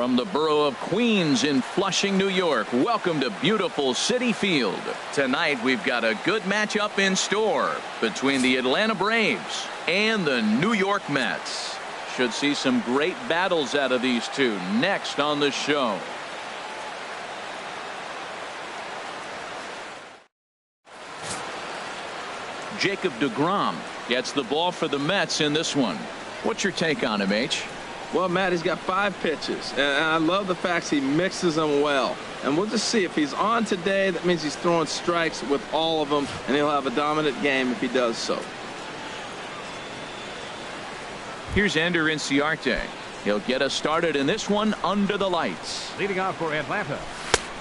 From the borough of Queens in Flushing, New York, welcome to beautiful Citi Field. Tonight we've got a good matchup in store between the Atlanta Braves and the New York Mets. Should see some great battles out of these two next on the show. Jacob deGrom gets the ball for the Mets in this one. What's your take on him, H? Well, Matt, he's got 5 pitches, and I love the fact he mixes them well. And we'll just see if he's on today. That means he's throwing strikes with all of them, and he'll have a dominant game if he does so. Here's Ender Inciarte. He'll get us started in this one under the lights. Leading off for Atlanta.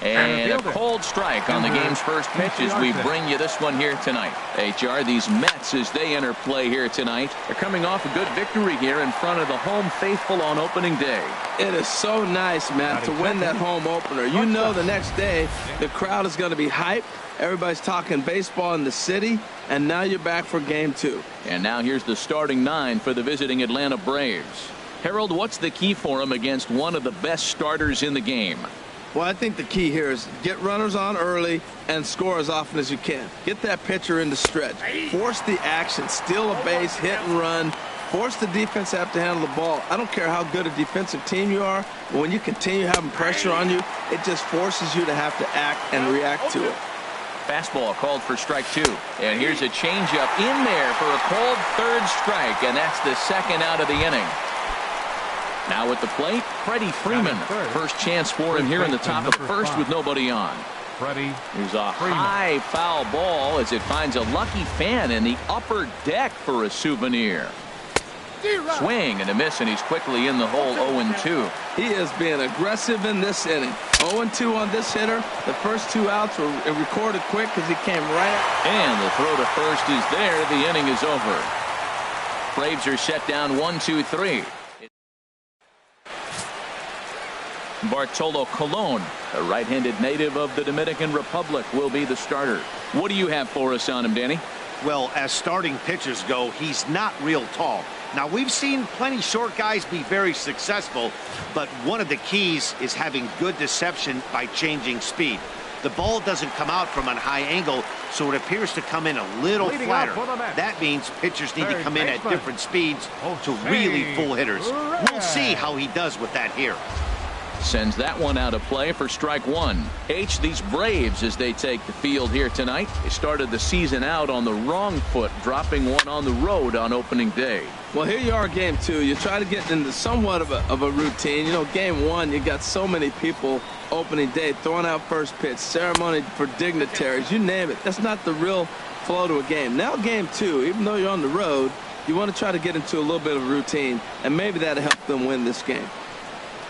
And a cold strike on the game's first pitch as we bring you this one here tonight. HR, these Mets, as they enter play here tonight, they're coming off a good victory here in front of the home faithful on opening day. It is so nice, Matt, to win that home opener. You know the next day the crowd is going to be hyped. Everybody's talking baseball in the city, and now you're back for game 2. And now here's the starting 9 for the visiting Atlanta Braves. Harold, what's the key for them against one of the best starters in the game? Well, I think the key here is get runners on early and score as often as you can. Get that pitcher in the stretch. Force the action. Steal a base, hit and run. Force the defense to have to handle the ball. I don't care how good a defensive team you are, but when you continue having pressure on you, it just forces you to have to act and react to it. Fastball called for strike 2. And here's a changeup in there for a called third strike, and that's the second out of the inning. Now at the plate, Freddie Freeman. First chance for him here in the top of the first with nobody on. Here's a high foul ball as it finds a lucky fan in the upper deck for a souvenir. Swing and a miss, and he's quickly in the hole 0-2. He is being aggressive in this inning. 0-2 on this hitter. The first 2 outs were recorded quick because he came right out. And the throw to first is there. The inning is over. Braves are set down 1-2-3. Bartolo Colon, a right-handed native of the Dominican Republic, will be the starter. What do you have for us on him, Danny? Well, as starting pitchers go, he's not real tall. Now, we've seen plenty short guys be very successful, but one of the keys is having good deception by changing speed. The ball doesn't come out from a high angle, so it appears to come in a little flatter. That means pitchers need to come in at different speeds to really fool hitters. We'll see how he does with that here. Sends that one out of play for strike 1. H, these Braves, as they take the field here tonight, they started the season out on the wrong foot, dropping one on the road on opening day. Well, here you are, game 2. You try to get into somewhat of a routine. You know, game 1, you got so many people opening day throwing out first pitch, ceremony for dignitaries, you name it. That's not the real flow to a game. Now game 2, even though you're on the road, you want to try to get into a little bit of a routine, and maybe that'll help them win this game.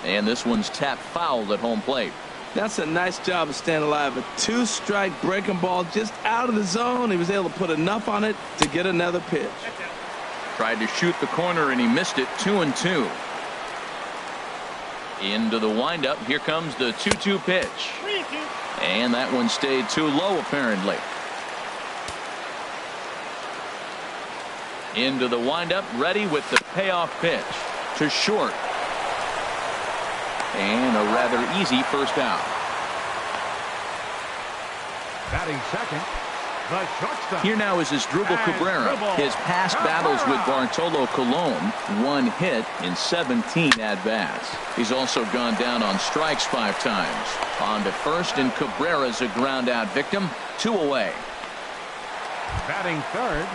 And this one's tapped foul at home plate. That's a nice job of staying alive. A 2-strike breaking ball just out of the zone. He was able to put enough on it to get another pitch. Tried to shoot the corner and he missed it. 2-2. Into the windup. Here comes the 2-2 pitch. And that one stayed too low apparently. Into the windup. Ready with the payoff pitch. To short. And a rather easy first out. Batting second, the shortstop. Here now is Asdrubal Cabrera. His past battles with Bartolo Colon, 1 hit in 17 at-bats. He's also gone down on strikes 5 times. On to first, and Cabrera's a ground-out victim. 2 away. Batting third.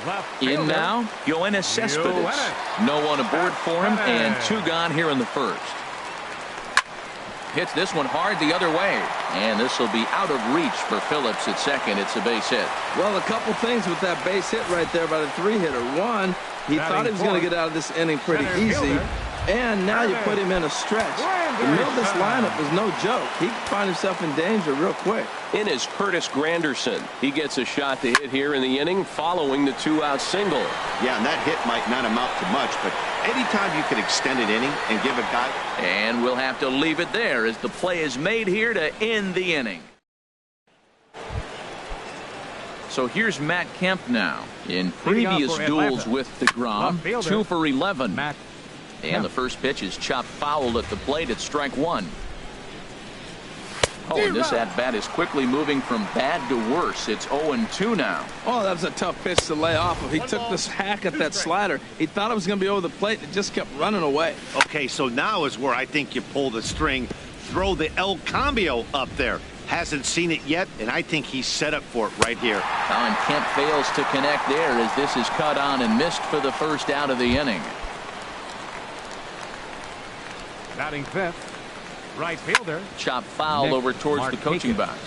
Left fielder. In now, Yoenis Cespedes. No one aboard for him, and 2 gone here in the first. Hits this one hard the other way, and this will be out of reach for Phillips at second. It's a base hit. Well, a couple things with that base hit right there by the 3-hitter. One, he thought he was going to get out of this inning pretty easy, and now you put him in a stretch. The middle of this lineup is no joke. He can find himself in danger real quick. In is Curtis Granderson. He gets a shot to hit here in the inning following the 2-out single. Yeah, and that hit might not amount to much, but anytime you can extend an inning and give a guy. And we'll have to leave it there as the play is made here to end the inning. So here's Matt Kemp now. In previous duels with deGrom, 2 for 11. And the first pitch is chopped foul at the plate at strike one. Oh, and this at-bat is quickly moving from bad to worse. It's 0-2 now. Oh, that was a tough pitch to lay off of. He took this hack at that slider. He thought it was going to be over the plate. It just kept running away. Okay, so now is where I think you pull the string. Throw the El Cambio up there. Hasn't seen it yet, and I think he's set up for it right here. And Kemp fails to connect there as this is cut on and missed for the first out of the inning. Batting fifth, right fielder. Chop foul over towards the coaching box.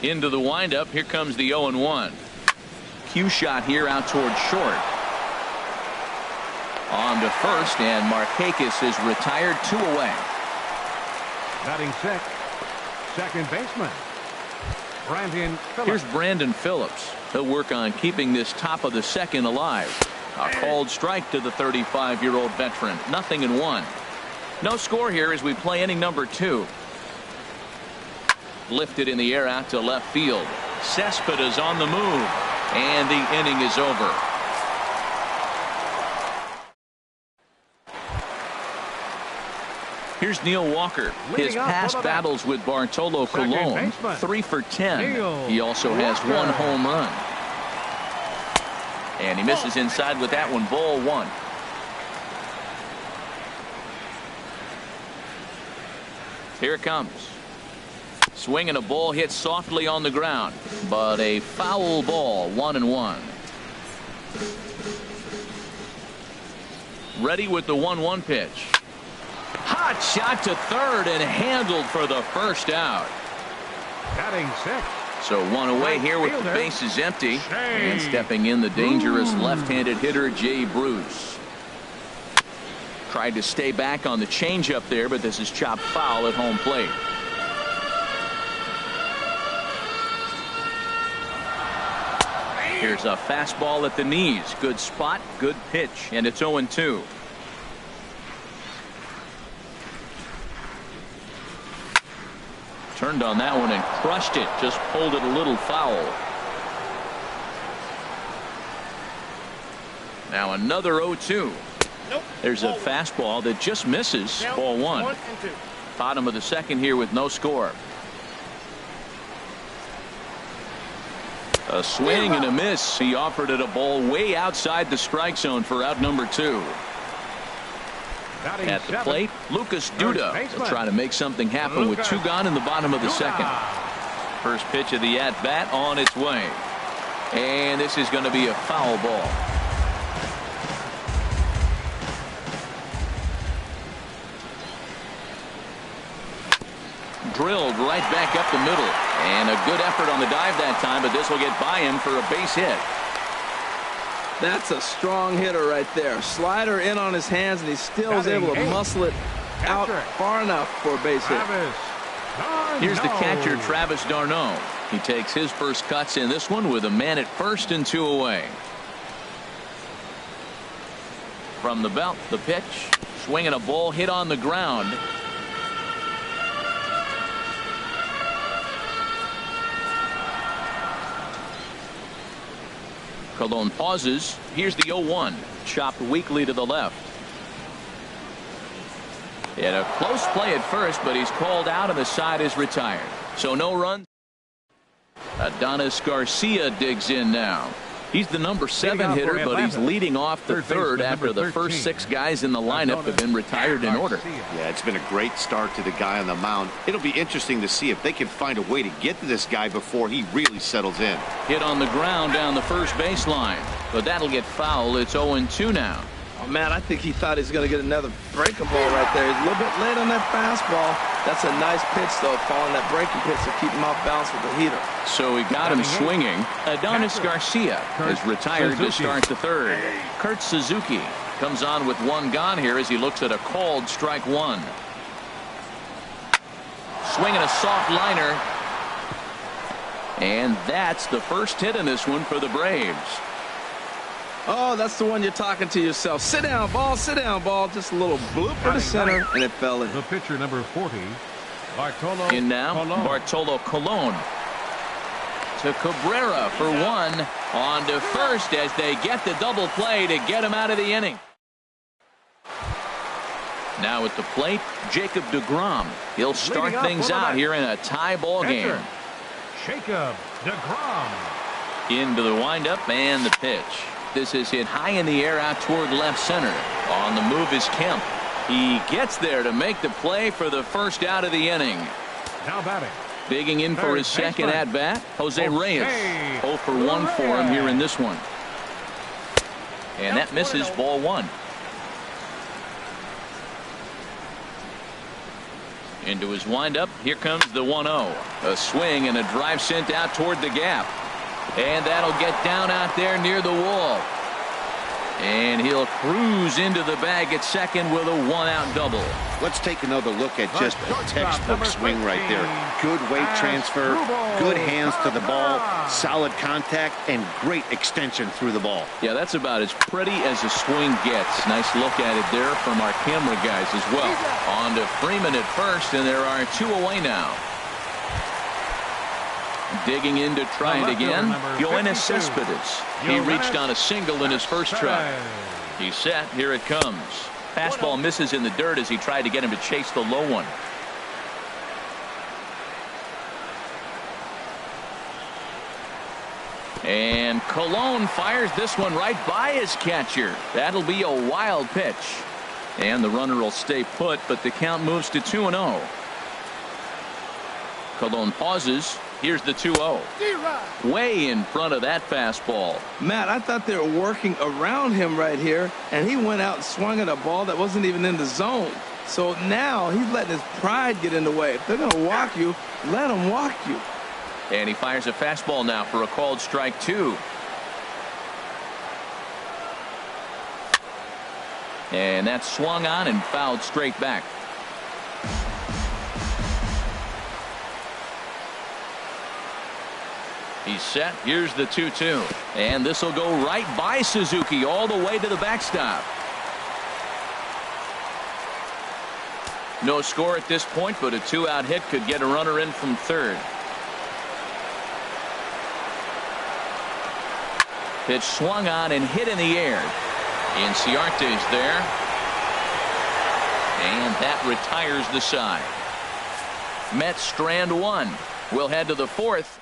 Into the windup. Here comes the 0-1. Cue shot here out towards short. On to first, and Markakis is retired, 2 away. Batting sixth, second baseman, Brandon Phillips. Here's Brandon Phillips. He'll work on keeping this top of the second alive. A called strike to the 35-year-old veteran. 0-1. No score here as we play inning number 2. Lifted in the air out to left field. Cespedes on the move, and the inning is over. Here's Neil Walker. His past battles with Bartolo Colon, 3 for 10. He also has 1 home run. And he misses inside with that one. Ball 1. Here it comes. Swinging a ball hit softly on the ground, but a foul ball. 1-1. Ready with the 1-1 pitch. Hot shot to third and handled for the first out. Batting sixth. So 1 away here with the bases empty. And stepping in the dangerous left-handed hitter Jay Bruce. Tried to stay back on the changeup there, but this is chopped foul at home plate. Here's a fastball at the knees. Good spot, good pitch, and it's 0-2. Turned on that one and crushed it. Just pulled it a little foul. Now another 0-2. There's a fastball that just misses. Ball 1. Bottom of the second here with no score. A swing and a miss. He offered it a ball way outside the strike zone for out number 2. At the plate, Lucas Duda will try to make something happen with 2 gone in the bottom of the second. First pitch of the at-bat on its way. And this is going to be a foul ball. Drilled right back up the middle. And a good effort on the dive that time, but this will get by him for a base hit. That's a strong hitter right there. Slider in on his hands, and he still was able to muscle it out far enough for a base hit. Here's the catcher, Travis d'Arnaud. He takes his first cuts in this one with a man at first and 2 away. From the belt, the pitch. Swinging a ball hit on the ground. Colon pauses. Here's the 0-1. Chopped weakly to the left. And a close play at first, but he's called out and the side is retired. So no runs. Adonis Garcia digs in now. He's the number 7 hitter, but he's leading off the third after the first 6 guys in the lineup have been retired in order. Yeah, it's been a great start to the guy on the mound. It'll be interesting to see if they can find a way to get to this guy before he really settles in. Hit on the ground down the first baseline, but that'll get foul. It's 0-2 now. Oh, man, I think he thought he was going to get another breaking ball right there. He's a little bit late on that fastball. That's a nice pitch, though, following that breaking pitch to keep him off balance with the heater. So he got him swinging. Adonis Garcia is retired to start the third. Kurt Suzuki comes on with 1 gone here as he looks at a called strike 1. Swinging a soft liner. And that's the first hit in this one for the Braves. Oh, that's the one you're talking to yourself. Sit down, ball, sit down, ball. Just a little blooper to center, and it fell in. The pitcher, number 40, Bartolo in now, Colon. Bartolo Colon. to Cabrera for one. On to first as they get the double play to get him out of the inning. Now at the plate, Jacob deGrom. He'll start things out here in a tie ball game. Jacob deGrom. Into the windup and the pitch. This is hit high in the air out toward left center. On the move is Kemp. He gets there to make the play for the first out of the inning. Now batting. Digging in for his second at bat, Jose Reyes. 0 for 1 for him here in this one. And that misses, ball one. Into his windup, here comes the 1-0. A swing and a drive sent out toward the gap. And that'll get down out there near the wall. And he'll cruise into the bag at second with a 1-out double. Let's take another look at just a textbook swing right there. Good weight transfer, good hands to the ball, solid contact, and great extension through the ball. Yeah, that's about as pretty as a swing gets. Nice look at it there from our camera guys as well. On to Freeman at first, and there are 2 away now. Digging in to try it again, Yoenis Cespedes. He reached on a single in his first try. He's set. Here it comes. Fastball misses in the dirt as he tried to get him to chase the low one. And Colon fires this one right by his catcher. That'll be a wild pitch. And the runner will stay put, but the count moves to 2-0. Colon pauses. Here's the 2-0. Way in front of that fastball. Matt, I thought they were working around him right here, and he went out and swung at a ball that wasn't even in the zone. So now he's letting his pride get in the way. If they're going to walk you, let them walk you. And he fires a fastball now for a called strike 2. And that's swung on and fouled straight back. He's set. Here's the 2-2. And this will go right by Suzuki all the way to the backstop. No score at this point, but a 2-out hit could get a runner in from third. Pitch swung on and hit in the air. Inciarte's there. And that retires the side. Mets strand 1. We'll head to the 4th.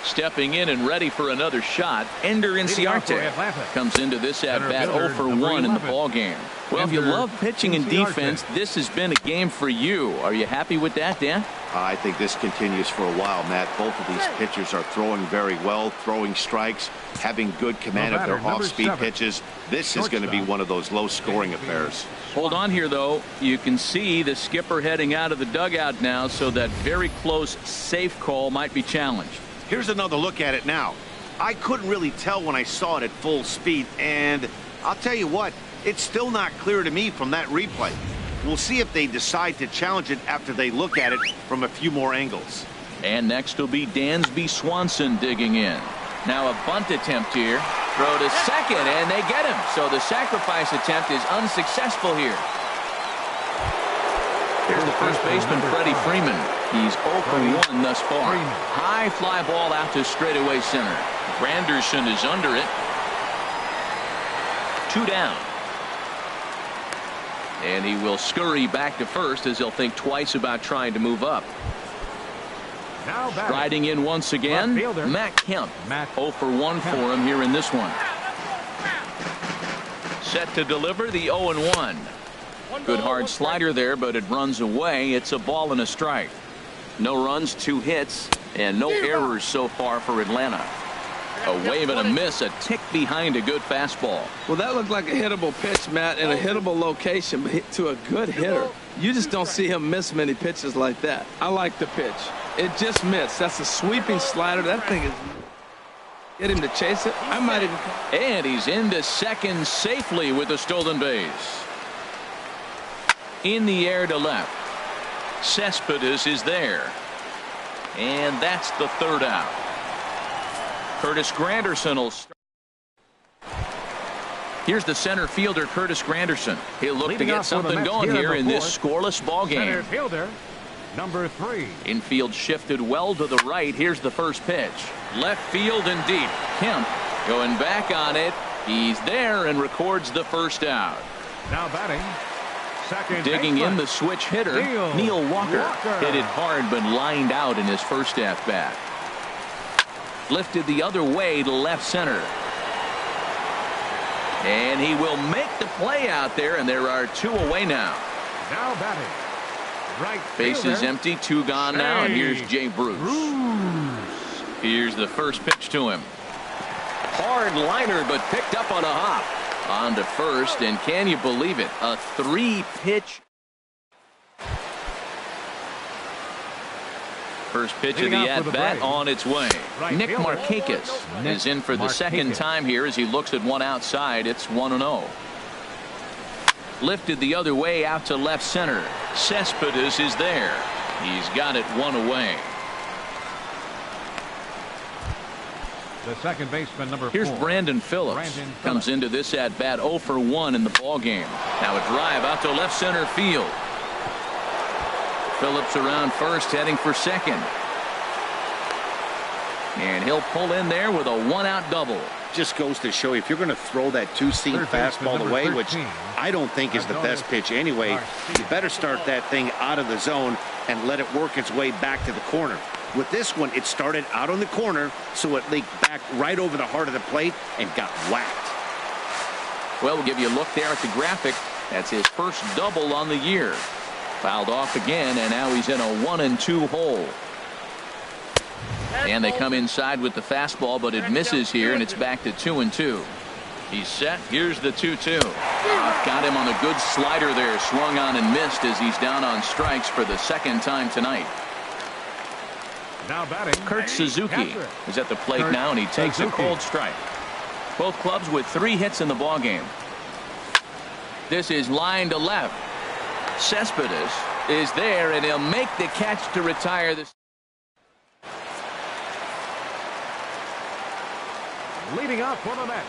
Stepping in and ready for another shot, Ender Inciarte comes into this at-bat 0 for 1 in the ballgame. Well, if you love pitching and defense, this has been a game for you. Are you happy with that, Dan? I think this continues for a while, Matt. Both of these pitchers are throwing very well, throwing strikes, having good command of their off-speed pitches. This is going to be one of those low-scoring affairs. Hold on here, though. You can see the skipper heading out of the dugout now, so that very close, safe call might be challenged. Here's another look at it now. I couldn't really tell when I saw it at full speed, and I'll tell you what, it's still not clear to me from that replay. We'll see if they decide to challenge it after they look at it from a few more angles. And next will be Dansby Swanson digging in. Now a bunt attempt here. Throw to second, and they get him. So the sacrifice attempt is unsuccessful here. Here's the first baseman, Freddie Freeman. He's 0 for 1 thus far. High fly ball out to straightaway center. Granderson is under it. 2 down. And he will scurry back to first as he'll think twice about trying to move up. Riding in once again, Matt Kemp. 0 for 1 for him here in this one. Set to deliver the 0-1. Good hard slider there, but it runs away. It's a ball and a strike. No runs, 2 hits, and no errors so far for Atlanta. A wave and a miss, a tick behind a good fastball. Well, that looked like a hittable pitch, Matt, in a hittable location, but to a good hitter. You just don't see him miss many pitches like that. I like the pitch. It just missed. That's a sweeping slider. That thing is... Get him to chase it. I might even... And he's into second safely with a stolen base. In the air to left. Cespedes is there. And that's the 3rd out. Curtis Granderson will start. Here's the center fielder, Curtis Granderson. He'll look to get something going here in this scoreless ball game. Center fielder, Number 3. Infield shifted well to the right. Here's the first pitch. Left field and deep. Kemp going back on it. He's there and records the first out. Now batting, second Digging baseman, in the switch hitter, Neil Walker. Hit it hard but lined out in his first at-bat. Lifted the other way to left center. And he will make the play out there, and there are 2 away now. Now batting, right Base is fielder, empty, 2 gone now, and here's Jay Bruce. Bruce. Here's the first pitch to him. Hard liner, but picked up on a hop. On to first, and can you believe it? A 3-pitch. First pitch of the at-bat on its way. Nick Markakis is in for the second time here as he looks at one outside. It's 1-0. Lifted the other way out to left center. Cespedes is there. He's got it 1 away. The second baseman, number 4. Here's Brandon Phillips. Comes into this at-bat 0 for 1 in the ball game. Now a drive out to left center field. Phillips around first, heading for second. And he'll pull in there with a 1-out double. Just goes to show you, if you're going to throw that 2-seam fastball away, which I don't think is the best pitch anyway, you better start that thing out of the zone and let it work its way back to the corner. With this one, it started out on the corner, so it leaked back right over the heart of the plate and got whacked. Well, we'll give you a look there at the graphic. That's his first double on the year. Fouled off again, and now he's in a 1-2 hole. And they come inside with the fastball, but it misses here, and it's back to 2-2. He's set. Here's the 2-2. Got him on a good slider there. Swung on and missed as he's down on strikes for the second time tonight. Now batting, Kurt Suzuki is at the plate now, and he takes a cold strike. Both clubs with 3 hits in the ballgame. This is line to left. Cespedes is there, and he'll make the catch to retire this. Leading up for the Mets,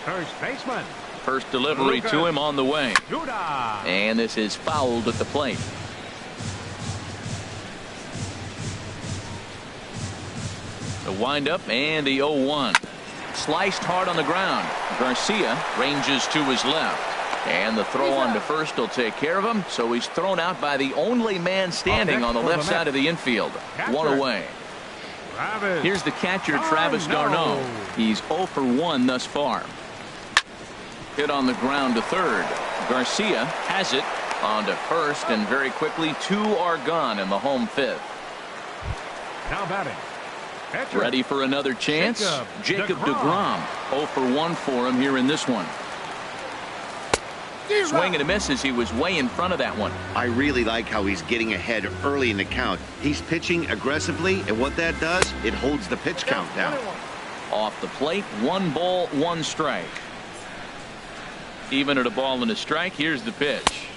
first baseman. First delivery to him on the way. Judah. And this is fouled at the plate. The windup and the 0-1. Sliced hard on the ground. Garcia ranges to his left. And the throw on to first will take care of him. So he's thrown out by the only man standing on the left side of the infield. 1 away. Here's the catcher, Travis d'Arnaud. He's 0 for 1 thus far. Hit on the ground to third. Garcia has it on to first, and very quickly 2 are gone in the home 5th. Now batting. Ready for another chance? Jacob deGrom. 0 for 1 for him here in this one. Swing and a miss as he was way in front of that one. I really like how he's getting ahead early in the count. He's pitching aggressively, and what that does, it holds the pitch count down. Off the plate, 1 ball, 1 strike. Even at a ball and a strike, here's the pitch.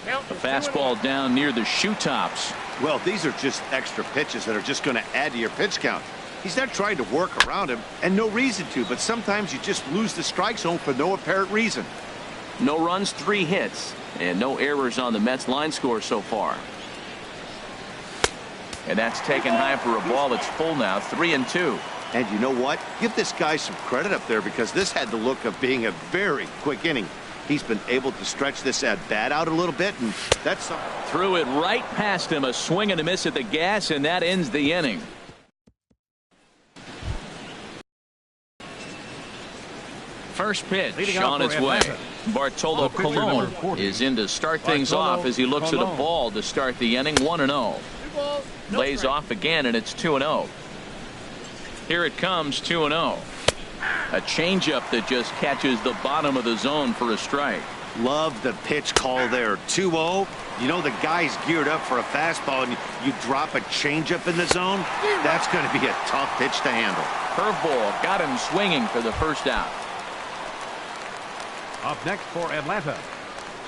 A fastball down near the shoe tops. Well, these are just extra pitches that are just going to add to your pitch count. He's not trying to work around him, and no reason to, but sometimes you just lose the strike zone for no apparent reason. No runs, 3 hits, and no errors on the Mets line score so far. And that's taken high for a ball that's full now, 3-2. And you know what? Give this guy some credit up there, because this had the look of being a very quick inning. He's been able to stretch this at bat out a little bit, and that's something. Threw it right past him, a swing and a miss at the gas, and that ends the inning. First pitch on its way. Bartolo Colon is in to start things off as he looks at a ball to start the inning. 1-0. Lays off again, and it's 2-0. Here it comes, 2-0. A changeup that just catches the bottom of the zone for a strike. Love the pitch call there. 2-0. You know the guy's geared up for a fastball, and you drop a changeup in the zone. That's going to be a tough pitch to handle. Curveball got him swinging for the first out. Up next for Atlanta,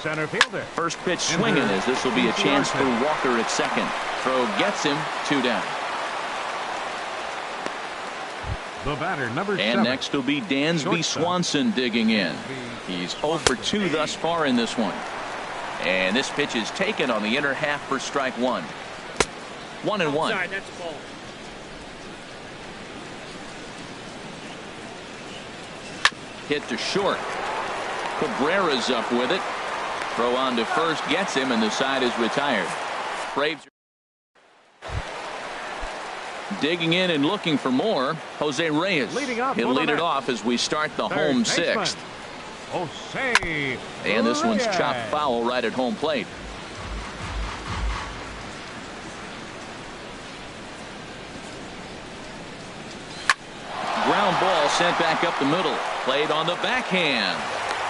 center fielder. First pitch swinging as this will be a chance for Walker at second. Throw gets him, 2 down. The batter, number 7. And next will be Dansby Swanson digging in. He's 0 for 2 thus far in this one. And this pitch is taken on the inner half for strike 1. 1-1. Sorry, that's a ball. Hit to short. Cabrera's up with it. Throw on to first gets him, and the side is retired. Braves digging in and looking for more. Jose Reyes. He'll lead it off as we start the home sixth. Jose And this one's Reyes. chopped foul right at home plate. Ground ball sent back up the middle. Played on the backhand.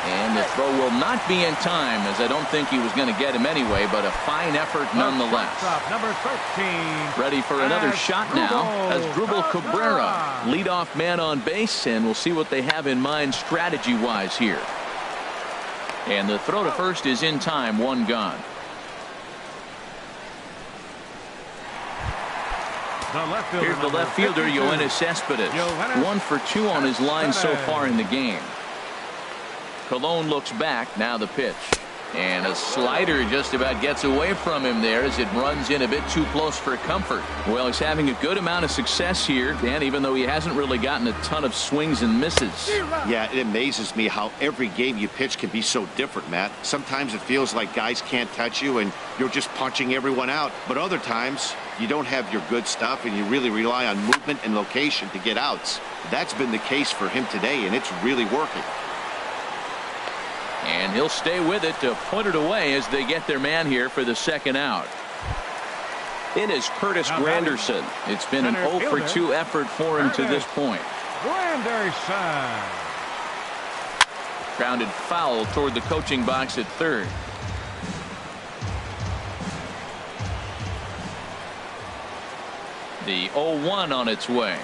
And the throw will not be in time, as I don't think he was going to get him anyway, but a fine effort nonetheless. Number 13. Ready for another shot now as Dribble Cabrera, leadoff man on base, and we'll see what they have in mind strategy-wise here. And the throw to first is in time, one gone. Here's the left fielder, Yoenis Cespedes. 1 for 2 on his line so far in the game. Colon looks back. Now the pitch. And a slider just about gets away from him there as it runs in a bit too close for comfort. Well, he's having a good amount of success here, Dan, even though he hasn't really gotten a ton of swings and misses. Yeah, it amazes me how every game you pitch can be so different, Matt. Sometimes it feels like guys can't touch you and you're just punching everyone out. But other times you don't have your good stuff and you really rely on movement and location to get outs. That's been the case for him today, and it's really working. And he'll stay with it to put it away as they get their man here for the second out. In is Curtis Granderson. It's been an 0 for 2 effort for him to this point. Granderson. Grounded foul toward the coaching box at third. The 0-1 on its way.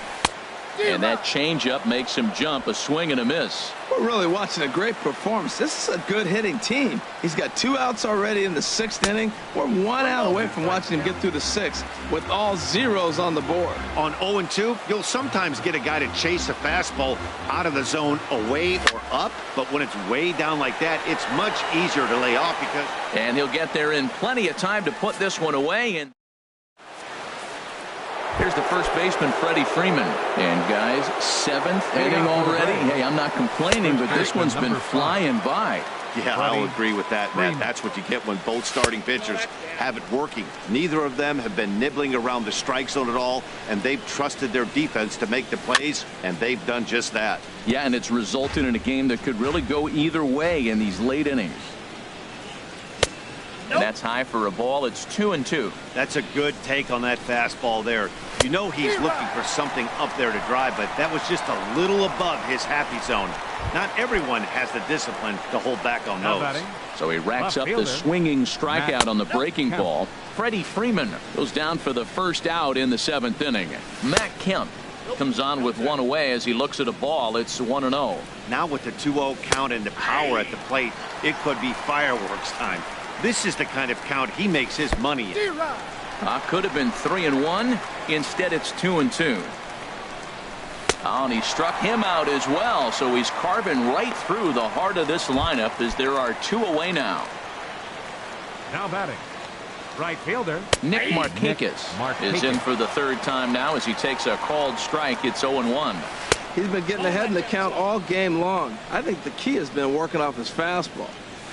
And that changeup makes him jump. A swing and a miss. We're really watching a great performance. This is a good hitting team. He's got 2 outs already in the 6th inning. We're 1 out away from watching him get through the 6th with all zeros on the board. On 0-2, you'll sometimes get a guy to chase a fastball out of the zone away or up, but when it's way down like that, it's much easier to lay off because... And he'll get there in plenty of time to put this one away. And here's the first baseman, Freddie Freeman. And guys, 7th inning already. Hey, I'm not complaining, but this one's been flying by. Yeah, I'll agree with that, Matt. That's what you get when both starting pitchers have it working. Neither of them have been nibbling around the strike zone at all, and they've trusted their defense to make the plays, and they've done just that. Yeah, and it's resulted in a game that could really go either way in these late innings. And that's high for a ball. It's 2-2. That's a good take on that fastball there. You know he's looking for something up there to drive, but that was just a little above his happy zone. Not everyone has the discipline to hold back on those. So he racks up the swinging strikeout on the breaking ball. Freddie Freeman goes down for the first out in the 7th inning. Matt Kemp comes on with one away as he looks at a ball. It's 1-0. Now with the 2-0 count and the power at the plate, it could be fireworks time. This is the kind of count he makes his money in. Could have been 3-1. Instead, it's 2-2. Oh, and he struck him out as well. So he's carving right through the heart of this lineup as there are 2 away now. Now batting, right fielder Nick Markakis is in for the 3rd time now as he takes a called strike. It's 0-1. He's been getting ahead in the count all game long. I think the key has been working off his fastball.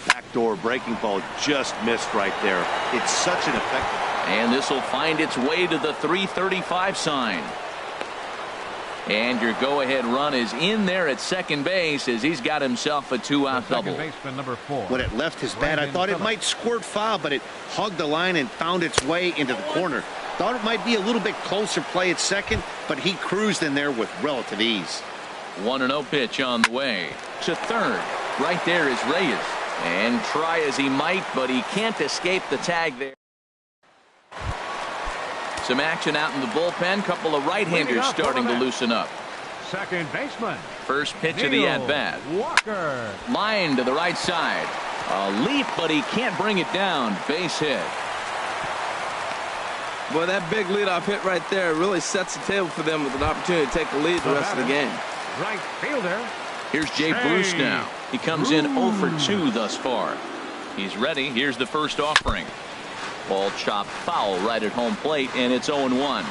Backdoor breaking ball just missed right there. It's such an effective. And this will find its way to the 335 sign. And your go-ahead run is in there at second base as he's got himself a 2-out double. Baseman number 4. When it left his bat, I thought it might squirt foul, but it hugged the line and found its way into the corner. Thought it might be a little bit closer play at second, but he cruised in there with relative ease. 1-0 pitch on the way to third. Right there is Reyes. And try as he might, but he can't escape the tag there. Some action out in the bullpen. Couple of right-handers starting to loosen up. Second baseman. First pitch of the at-bat. Walker. Line to the right side. A leap, but he can't bring it down. Base hit. Boy, that big leadoff hit right there really sets the table for them with an opportunity to take the lead the rest of the game. Right fielder. Here's Jay Bruce now. He comes in 0 for 2 thus far. He's ready. Here's the first offering. Ball chopped foul right at home plate, and it's 0-1.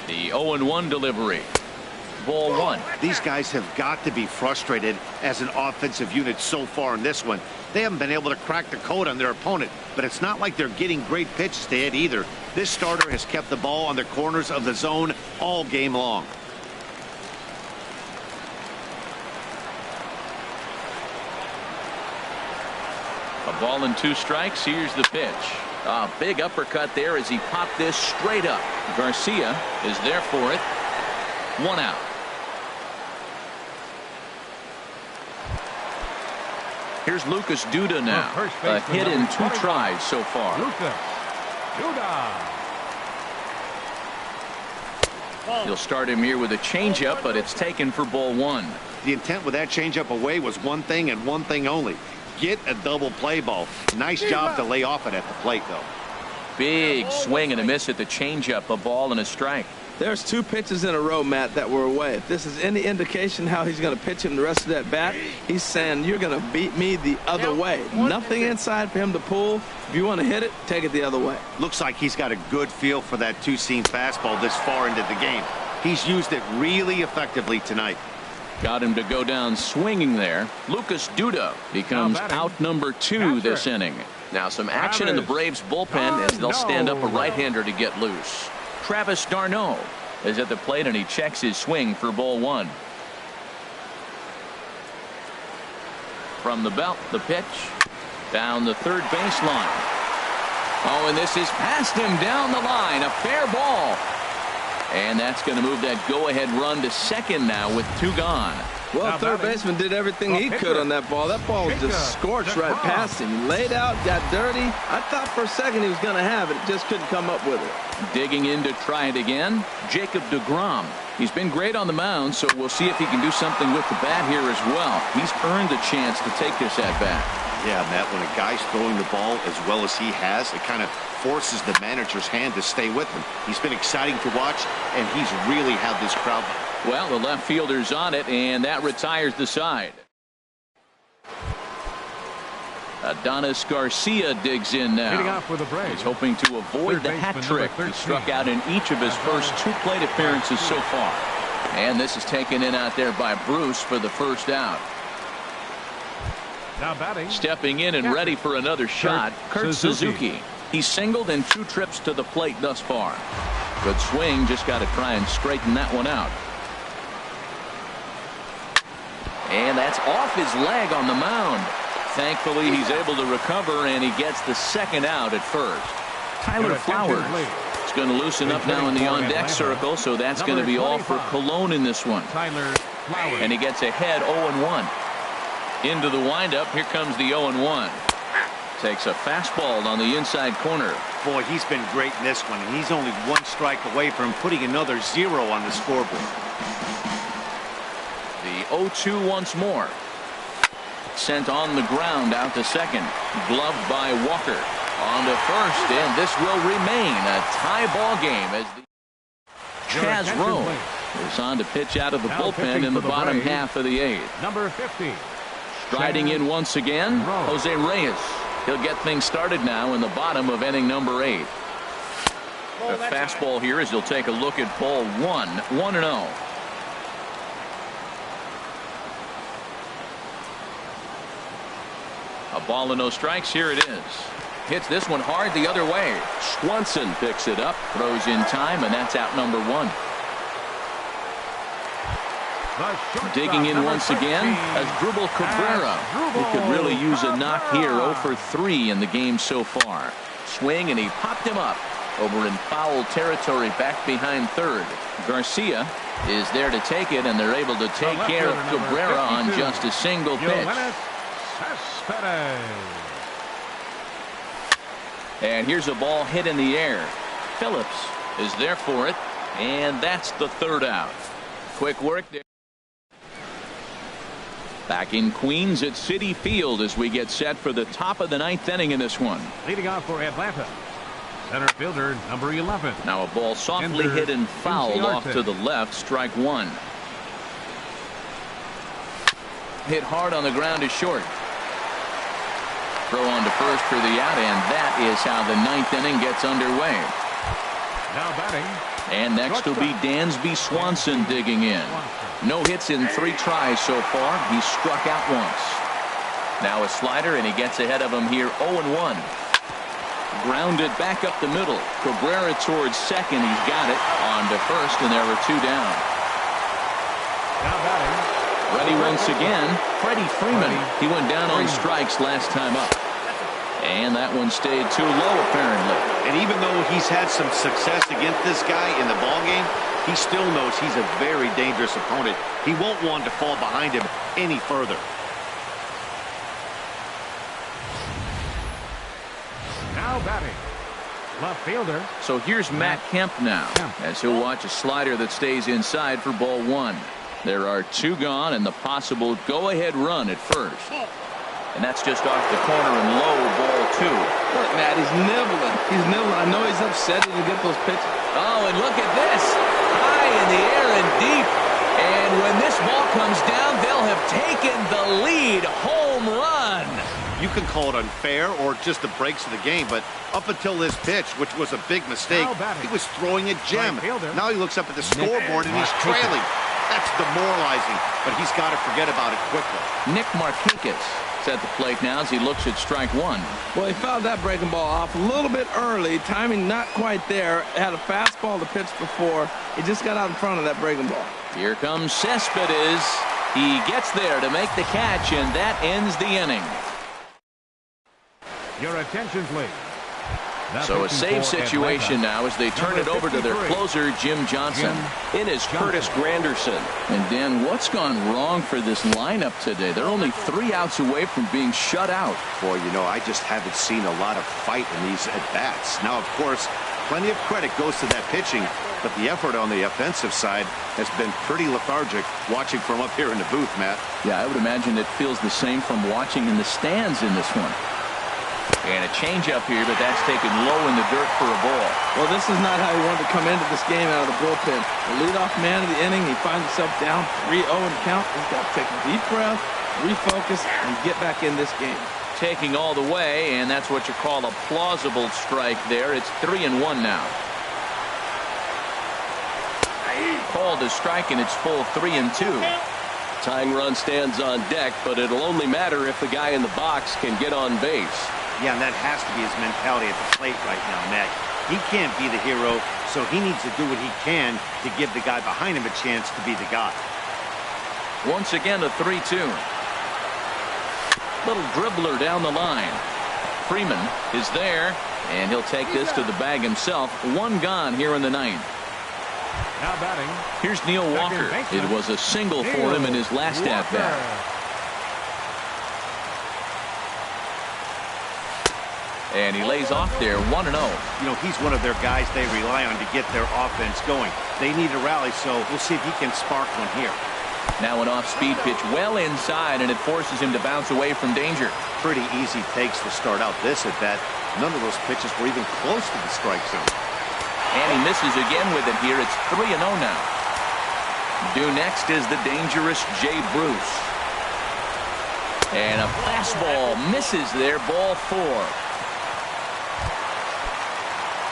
The 0-1 delivery. Ball one. These guys have got to be frustrated as an offensive unit so far in this one. They haven't been able to crack the code on their opponent, but it's not like they're getting great pitches to hit either. This starter has kept the ball on the corners of the zone all game long. A ball and 2 strikes. Here's the pitch. A big uppercut there as he popped this straight up. Garcia is there for it. 1 out. Here's Lucas Duda now. A hit in 2 tries so far. Lucas Duda. He'll start him here with a changeup, but it's taken for ball 1. The intent with that changeup away was one thing and one thing only. Get a double play ball. Nice job to lay off it at the plate, though. Big swing and a miss at the changeup. A ball and a strike. There's 2 pitches in a row, Matt, that were away. If this is any indication how he's going to pitch him the rest of that bat, he's saying you're going to beat me the other way. Nothing inside for him to pull. If you want to hit it, take it the other way. Looks like he's got a good feel for that 2-seam fastball this far into the game. He's used it really effectively tonight. Got him to go down swinging there. Lucas Duda becomes out number 2 this inning. Now some action in the Braves bullpen as they'll stand up a right-hander to get loose. Travis d'Arnaud is at the plate and he checks his swing for ball 1. From the belt, the pitch down the third baseline. Oh, and this is past him down the line. A fair ball. And that's going to move that go-ahead run to second now with 2 gone. Well, third baseman did everything he could on that ball. That ball was just scorched right past him. He laid out, got dirty. I thought for a second he was going to have it. Just couldn't come up with it. Digging in to try it again, Jacob deGrom. He's been great on the mound, so we'll see if he can do something with the bat here as well. He's earned a chance to take this at bat. Yeah, Matt, when a guy's throwing the ball as well as he has, it kind of forces the manager's hand to stay with him. He's been exciting to watch, and he's really had this crowd. Well, the left fielder's on it, and that retires the side. Adonis Garcia digs in now. Hitting off with the Braves. He's hoping to avoid the hat trick. He struck out in each of his first 2 plate appearances so far. And this is taken in out there by Bruce for the first out. Now batting. Stepping in and ready for another shot, Kurt Suzuki. He's singled in 2 trips to the plate thus far. Good swing, just got to try and straighten that one out. And that's off his leg on the mound. Thankfully, he's able to recover, and he gets the second out at first. Tyler Flowers is going to loosen up now in the on-deck circle, so that's going to be all for Colon in this one. And he gets ahead 0-1. Into the windup, here comes the 0-1. Takes a fastball on the inside corner. Boy, he's been great in this one, and he's only 1 strike away from putting another 0 on the scoreboard. The 0-2 once more. Sent on the ground out to second. Gloved by Walker. On to first, and this will remain a tie ball game as the Chaz Rowe is on to pitch out of the bullpen in the bottom half of the 8th. Number 50. Striding in once again, Jose Reyes. He'll get things started now in the bottom of inning number 8. The fastball here as he'll take a look at ball 1. 1-0. A ball and no strikes. Here it is. Hits this one hard the other way. Swanson picks it up, throws in time, and that's out number 1. Digging in once again as Drupal Cabrera. He could really use a knock here. 0 for 3 in the game so far. Swing, and he popped him up over in foul territory back behind third. Garcia is there to take it, and they're able to take care of Cabrera on just a single pitch. And here's a ball hit in the air. Phillips is there for it, and that's the 3rd out. Quick work there. Back in Queens at Citi Field as we get set for the top of the 9th inning in this one. Leading off for Atlanta, center fielder number 11. Now a ball softly hit and fouled off to the left. Strike 1. Hit hard on the ground is short. Throw on to first for the out, and that is how the 9th inning gets underway. Now batting. And next will be Dansby Swanson digging in. No hits in 3 tries so far. He's struck out once. Now a slider, and he gets ahead of him here 0-1. Grounded back up the middle. Cabrera towards second. He's got it. On to first, and there are 2 down. Now batting. Ready once again, Freddie Freeman. He went down on strikes last time up. And that one stayed too low, apparently. And even though he's had some success against this guy in the ballgame, he still knows he's a very dangerous opponent. He won't want to fall behind him any further. Now batting. Left fielder. So here's Matt Kemp now, as he'll watch a slider that stays inside for ball 1. There are 2 gone, and the possible go-ahead run at first. And that's just off the corner and low, ball 2. Look, Matt, he's nibbling. He's nibbling. I know he's upset he didn't get those pitches. Oh, and look at this. High in the air and deep. And when this ball comes down, they'll have taken the lead. Home run. You can call it unfair or just the breaks of the game, but up until this pitch, which was a big mistake, he was throwing a gem. Now he looks up at the scoreboard and he's trailing. That's demoralizing, but he's got to forget about it quickly. Nick Markakis is at the plate now as he looks at strike 1. Well, he fouled that breaking ball off a little bit early. Timing not quite there. Had a fastball to pitch before. He just got out in front of that breaking ball. Here comes Cespedes. He gets there to make the catch, and that ends the inning. Your attention, please. So a save situation now as they turn it over to their closer, Jim Johnson. In is Curtis Granderson. And Dan, what's gone wrong for this lineup today? They're only 3 outs away from being shut out. Boy, you know, I just haven't seen a lot of fight in these at-bats. Now, of course, plenty of credit goes to that pitching, but the effort on the offensive side has been pretty lethargic watching from up here in the booth, Matt. Yeah, I would imagine it feels the same from watching in the stands in this one. And a changeup here, but that's taken low in the dirt for a ball. Well, this is not how he wanted to come into this game out of the bullpen. The leadoff man of the inning, he finds himself down 3-0 in count. He's got to take a deep breath, refocus, and get back in this game. Taking all the way, and that's what you call a plausible strike there. It's 3-1 now. Called a strike, and it's full 3-2. Tying run stands on deck, but it'll only matter if the guy in the box can get on base. Yeah, and that has to be his mentality at the plate right now, Matt. He can't be the hero, so he needs to do what he can to give the guy behind him a chance to be the guy. Once again, a 3-2. Little dribbler down the line. Freeman is there, and he'll take this to the bag himself. 1 gone here in the 9th. Now batting. Here's Neil Walker. It was a single for him in his last at-bat. And he lays off there, 1-0. You know, he's one of their guys they rely on to get their offense going. They need a rally, so we'll see if he can spark one here. Now an off-speed pitch well inside, and it forces him to bounce away from danger. Pretty easy takes to start out this at bat. None of those pitches were even close to the strike zone. And he misses again with it here. It's 3-0 now. Due next is the dangerous Jay Bruce. And a fastball misses there, ball 4.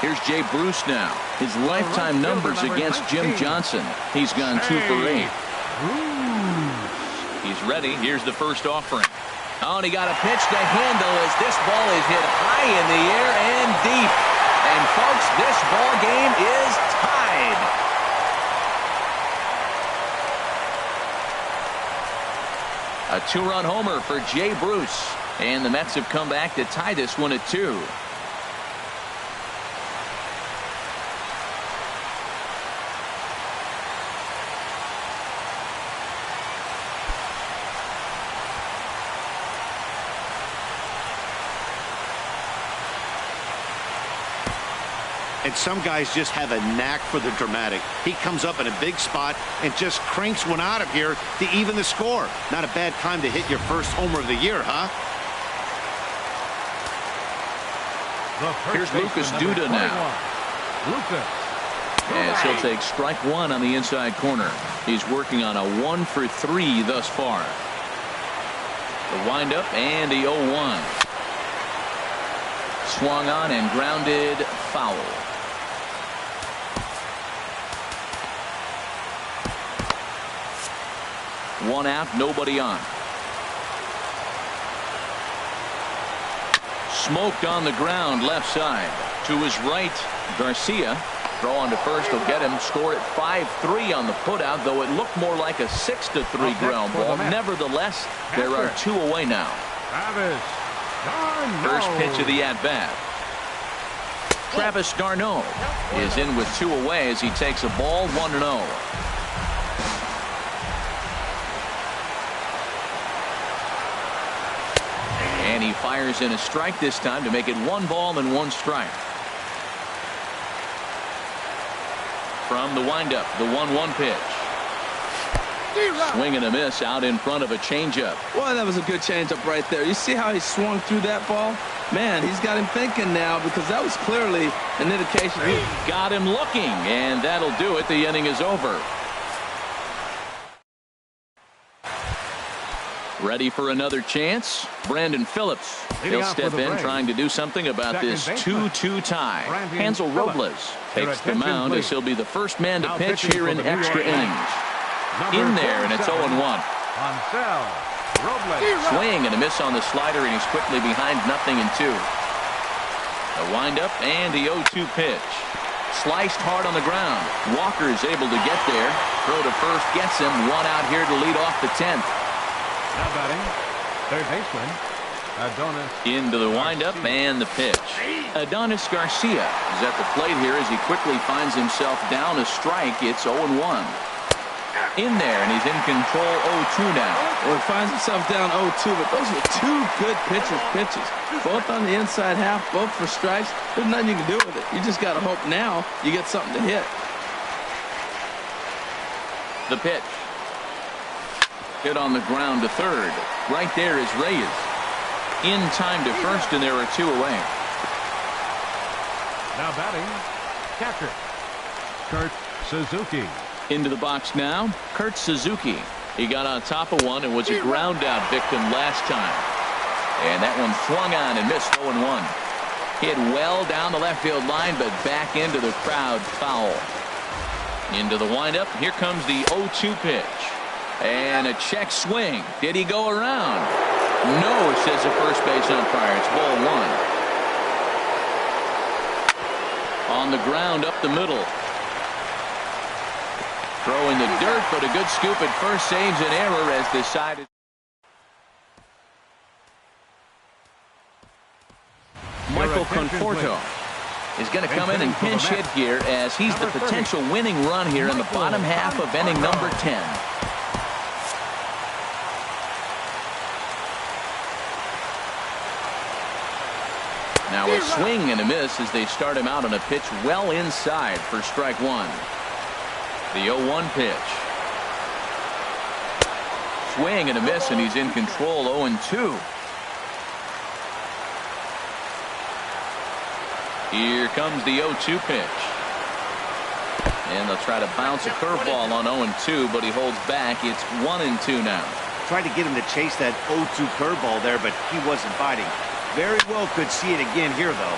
Here's Jay Bruce now. His lifetime numbers against Jim Johnson. He's gone 2 for 8. He's ready. Here's the first offering. Oh, and he got a pitch to handle as this ball is hit high in the air and deep. And folks, this ball game is tied. A 2-run homer for Jay Bruce. And the Mets have come back to tie this one at 2. And some guys just have a knack for the dramatic. He comes up in a big spot and just cranks one out of here to even the score. Not a bad time to hit your first homer of the year, huh? Here's Lucas Duda now. And he'll take strike 1 on the inside corner. He's working on a 1 for 3 thus far. The windup and the 0-1. swung on and grounded foul. One out, nobody on. Smoked on the ground left side. To his right, Garcia. Throw on to first will get him. Scored at 5-3 on the putout, though it looked more like a 6-3 ground ball. Nevertheless, there are 2 away now. First pitch of the at-bat. Travis d'Arnaud is in with 2 away as he takes a ball 1-0. And he fires in a strike this time to make it 1 ball and 1 strike. From the windup, the 1-1 pitch. Swing and a miss out in front of a changeup. Boy, that was a good changeup right there. You see how he swung through that ball? Man, he's got him thinking now because that was clearly an indication. Got him looking, and that'll do it. The inning is over. Ready for another chance? Brandon Phillips. He'll step in trying to do something about this 2-2 tie. Hansel Robles takes the mound as he'll be the first man to pitch here in extra innings. In there, and it's 0-1. Swing and a miss on the slider, and he's quickly behind 0-2. A windup and the 0-2 pitch. Sliced hard on the ground. Walker is able to get there. Throw to first gets him. 1 out here to lead off the 10th. Now batting, third baseman, Adonis. Into the windup and the pitch. Adonis Garcia is at the plate here as he quickly finds himself down a strike. It's 0-1. In there, and he's in control 0-2 now. Well, he finds himself down 0-2, but those are 2 good pitches. Both on the inside half, both for strikes. There's nothing you can do with it. You just got to hope now you get something to hit. The pitch. Hit on the ground to third. Right there is Reyes. In time to first, and there are 2 away. Now batting, catcher, Kurt Suzuki. Into the box now, Kurt Suzuki. He got on top of one and was a ground out victim last time. And that one swung on and missed 0-1. Hit well down the left field line, but back into the crowd foul. Into the windup. Here comes the 0-2 pitch. And a check swing. Did he go around? No, says the first base umpire. It's ball 1. On the ground up the middle. Throw in the dirt, but a good scoop at first saves an error as decided. Michael Conforto is going to come in and pinch hit here as he's the potential winning run here in the bottom half of inning number 10. Now a swing and a miss as they start him out on a pitch well inside for strike 1. The 0-1 pitch. Swing and a miss, and he's in control 0-2. Here comes the 0-2 pitch. And they'll try to bounce a curveball on 0-2, but he holds back. It's 1-2 now. Tried to get him to chase that 0-2 curveball there, but he wasn't biting. Very well could see it again here, though.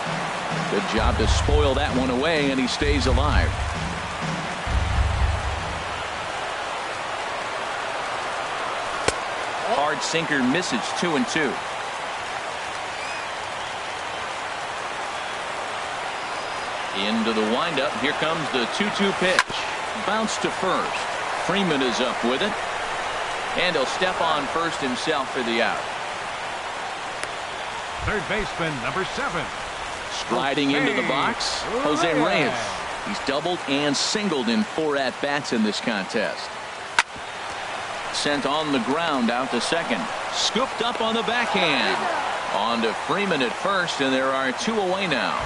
Good job to spoil that one away, and he stays alive. Hard sinker misses 2-2. Into the windup. Here comes the 2-2 pitch. Bounce to first. Freeman is up with it. And he'll step on first himself for the out. Third baseman, number 7. Striding into the box, Jose Reyes. He's doubled and singled in 4 at-bats in this contest. Sent on the ground out to second. Scooped up on the backhand. On to Freeman at first, and there are 2 away now.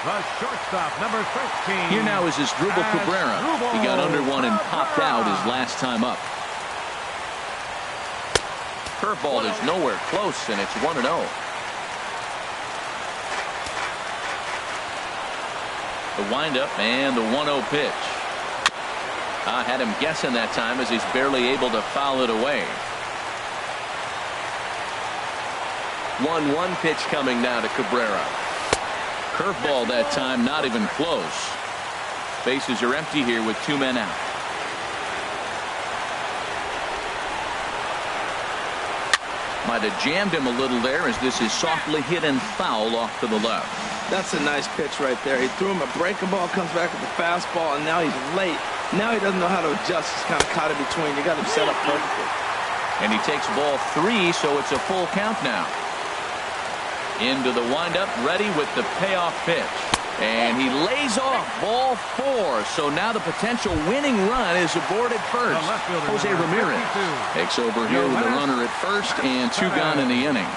The shortstop, number 13. Here now is Asdrubal Cabrera. He got under one and popped out his last time up. Curveball is nowhere close, and it's 1-0. The windup and the 1-0 pitch. I had him guessing that time as he's barely able to foul it away. 1-1 pitch coming now to Cabrera. Curveball that time, not even close. Bases are empty here with 2 men out. Might have jammed him a little there as this is softly hit and foul off to the left. That's a nice pitch right there. He threw him a breaking ball, comes back with the fastball, and now he's late. Now he doesn't know how to adjust. He's kind of caught in between. You got him set up perfectly. And he takes ball 3, so it's a full count now. Into the windup, ready with the payoff pitch. And he lays off ball 4. So now the potential winning run is aboard at first. Jose Ramirez takes over here with a runner at first and 2 gone in the inning.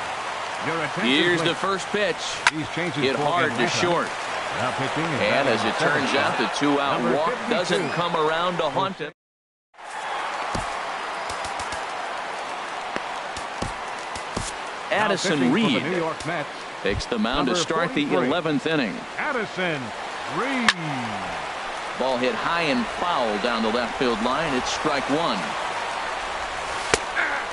Here's the first pitch. Hit hard to short. And as it turns out, the 2-out walk doesn't come around to haunt him. Addison Reed takes the mound to start the 11th inning. Addison Reed. Ball hit high and foul down the left field line. It's strike 1.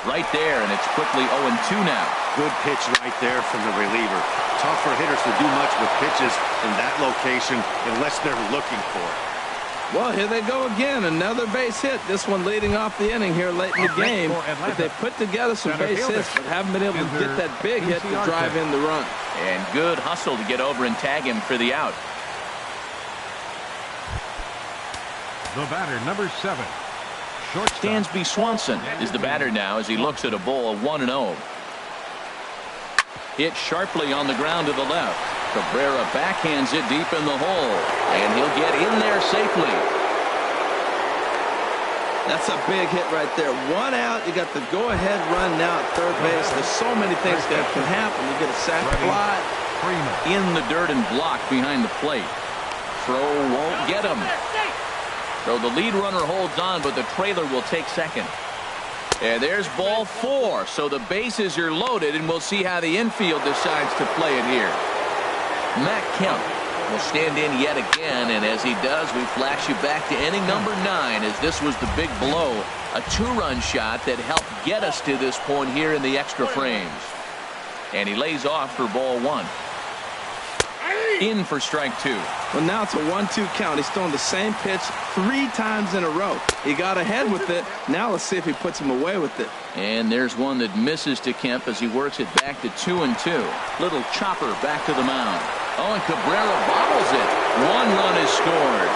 Right there, and it's quickly 0-2 now. Good pitch right there from the reliever. Tough for hitters to do much with pitches in that location unless they're looking for it. Well, here they go again. Another base hit. This one leading off the inning here late in the game. But they put together some base hits, but haven't been able to get that big hit to drive in the run. And good hustle to get over and tag him for the out. The batter, number 7. Stansby Swanson is the batter now as he looks at a ball of 1-0. Hit sharply on the ground to the left. Cabrera backhands it deep in the hole, and he'll get in there safely. That's a big hit right there. 1 out. You got the go-ahead run now at third base. There's so many things that can happen. You get a sac fly. In the dirt and blocked behind the plate. Throw won't get him. So the lead runner holds on, but the trailer will take second. And there's ball 4. So the bases are loaded, and we'll see how the infield decides to play it here. Matt Kemp will stand in yet again, and as he does, we flash you back to inning number 9, as this was the big blow. A 2-run shot that helped get us to this point here in the extra frames. And he lays off for ball 1. In for strike 2. Well, now it's a 1-2 count. He's thrown the same pitch 3 times in a row. He got ahead with it. Now let's see if he puts him away with it. And there's one that misses to Kemp as he works it back to 2-2. Little chopper back to the mound. Oh, and Cabrera bobbles it. 1 run is scored.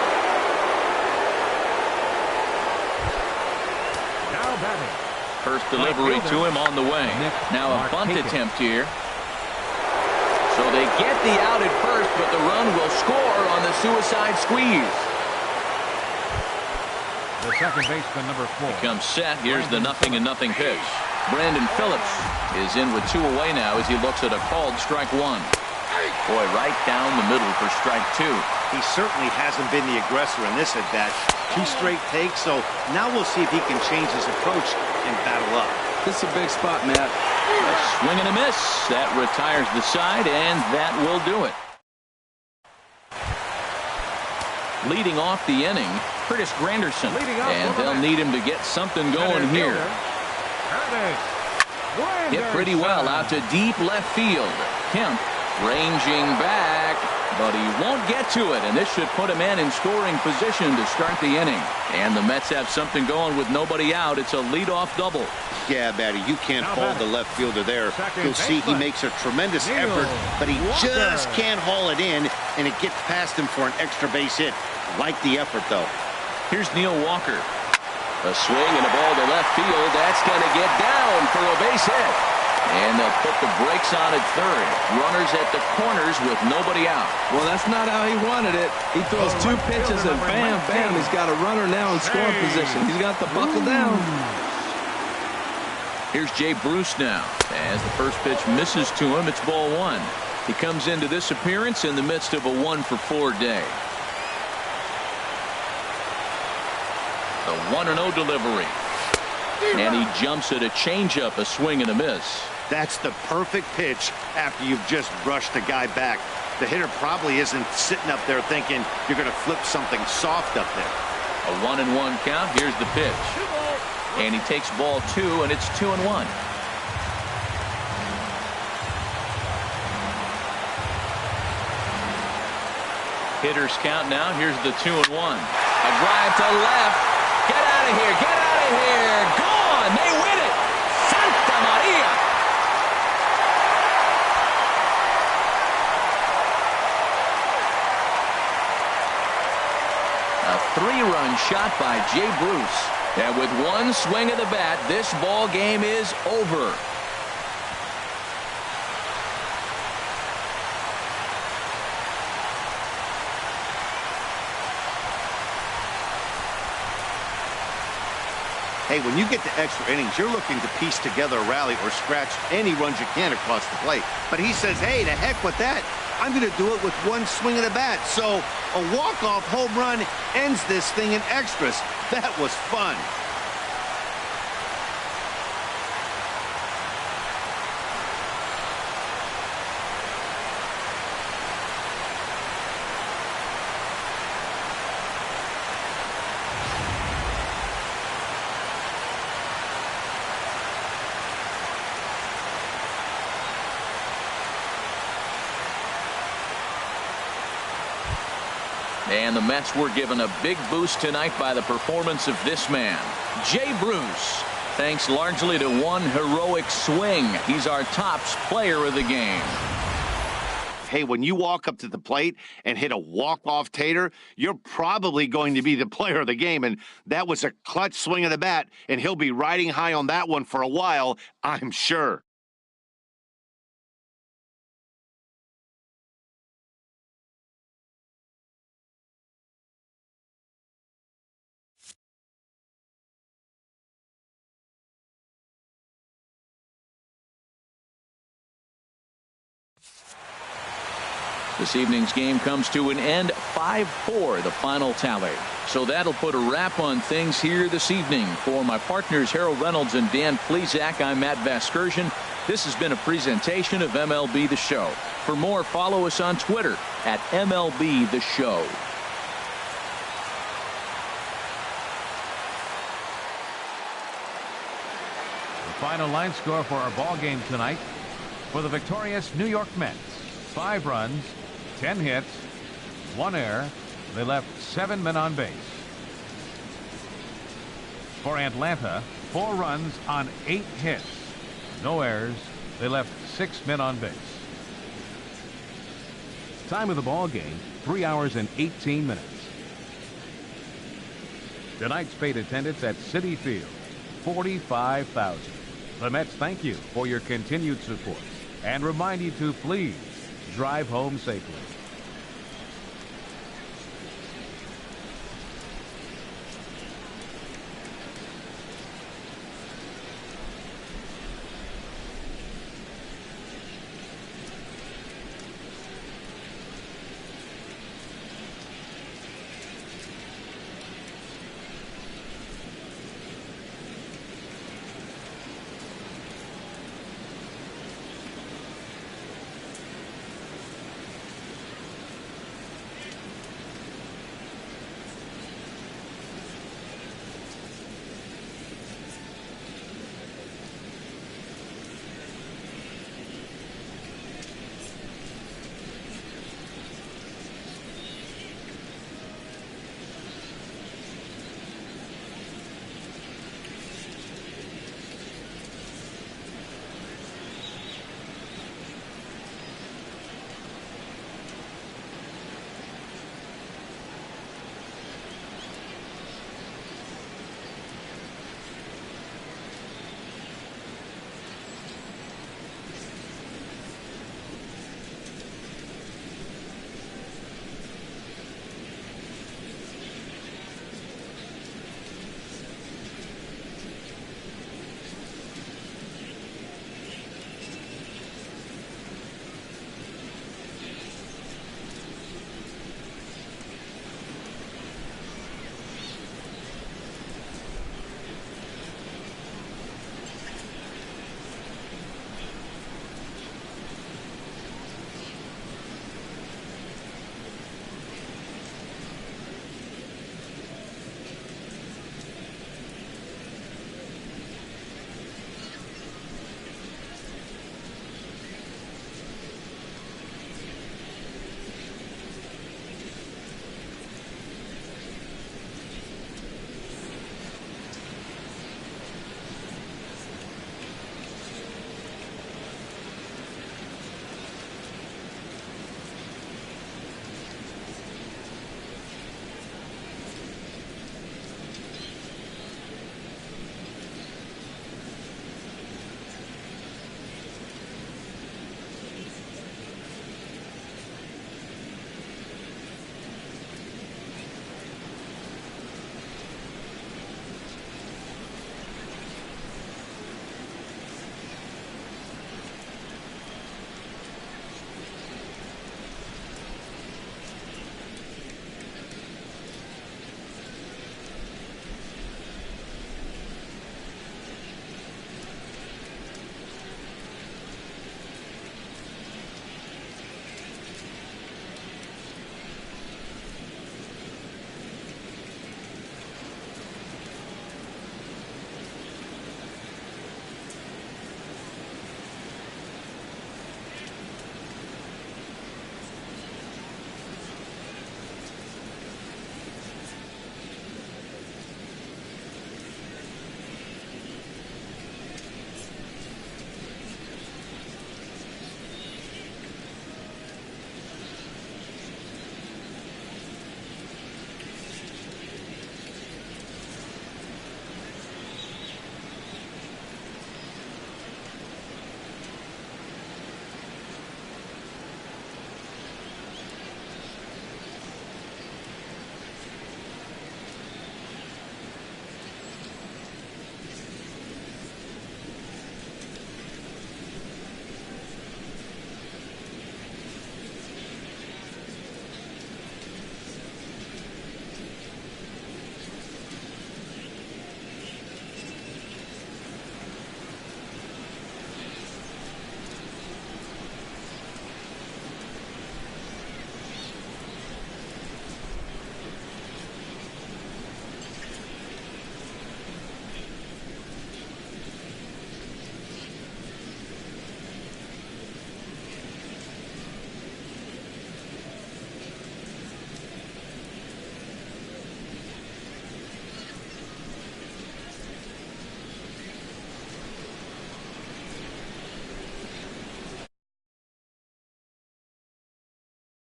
Now batting. First delivery to him on the way. Now a bunt attempt here. So they get the out at first, but the run will score on the suicide squeeze. The second baseman, number 4. Comes set. Here's the 0-0 pitch. Brandon Phillips is in with 2 away now as he looks at a called strike 1. Boy, right down the middle for strike 2. He certainly hasn't been the aggressor in this at-bat. 2 straight takes, so now we'll see if he can change his approach and battle up. This is a big spot, Matt. A swing and a miss. That retires the side, and that will do it. Leading off the inning, Curtis Granderson. And they'll need him to get something going here. Hit pretty well out to deep left field. Kemp ranging back, but he won't get to it, and this should put him in scoring position to start the inning. And the Mets have something going with nobody out. It's a leadoff double. Yeah, Batty, you can't haul the left fielder there. You'll see he makes a tremendous effort, but he just can't haul it in, and it gets past him for an extra base hit. Like the effort, though. Here's Neil Walker. A swing and a ball to left field. That's going to get down for a base hit. And they'll put the brakes on at third. Runners at the corners with nobody out. Well, that's not how he wanted it. He throws 2 pitches and bam, bam, he's got a runner now in scoring position. He's got the buckle down. Here's Jay Bruce now. As the first pitch misses to him, it's ball 1. He comes into this appearance in the midst of a 1-for-4 day. The 1-0 delivery. And he jumps at a changeup, a swing and a miss. That's the perfect pitch after you've just brushed the guy back. The hitter probably isn't sitting up there thinking you're going to flip something soft up there. A 1-1 count. Here's the pitch. And he takes ball 2, and it's 2-1. Hitters count now. Here's the 2-1. A drive to left. Get out of here. Get out of here. Gone. They win it. Santa Maria. A 3-run shot by Jay Bruce. And with one swing of the bat, this ball game is over. Hey, when you get to extra innings, you're looking to piece together a rally or scratch any runs you can across the plate. But he says, hey, to heck with that. I'm going to do it with one swing of the bat. So a walk-off home run ends this thing in extras. That was fun. And the Mets were given a big boost tonight by the performance of this man, Jay Bruce. Thanks largely to one heroic swing. He's our tops player of the game. Hey, when you walk up to the plate and hit a walk-off tater, you're probably going to be the player of the game. And that was a clutch swing of the bat, and he'll be riding high on that one for a while, I'm sure. This evening's game comes to an end, 5-4, the final tally. So that'll put a wrap on things here this evening. For my partners Harold Reynolds and Dan Plesac, I'm Matt Vasgersian. This has been a presentation of MLB The Show. For more, follow us on Twitter at MLB The Show. The final line score for our ball game tonight for the victorious New York Mets: 5 runs, 10 hits, 1 error. They left 7 men on base. For Atlanta, 4 runs on 8 hits, no errors. They left 6 men on base. Time of the ball game, 3 hours and 18 minutes. Tonight's paid attendance at Citi Field, 45,000. The Mets thank you for your continued support and remind you to please drive home safely.